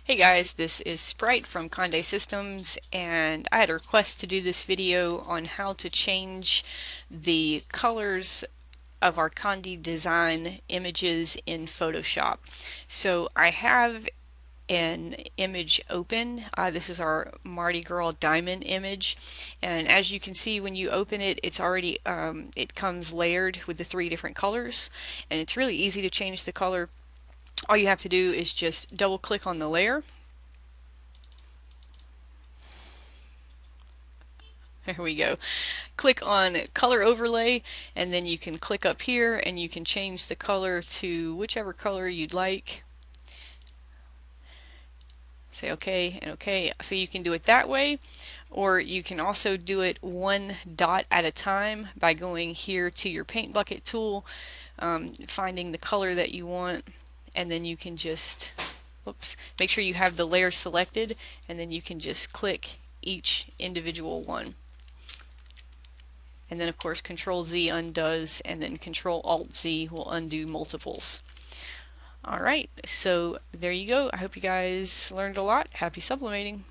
Hey guys, this is Sprite from Conde Systems, and I had a request to do this video on how to change the colors of our CondeDesign images in Photoshop. So I have an image open. This is our Mardi Gras diamond image, and as you can see when you open it, it's already it comes layered with the three different colors, and it's really easy to change the color. All you have to do is just double click on the layer. There we go. Click on color overlay, and then you can click up here and you can change the color to whichever color you'd like. Say OK and OK. So you can do it that way, or you can also do it one dot at a time by going here to your paint bucket tool, finding the color that you want, and then you can just make sure you have the layer selected, and then you can just click each individual one. And then of course Control Z undoes, and then Control Alt Z will undo multiples. Alright, so there you go. I hope you guys learned a lot. Happy sublimating.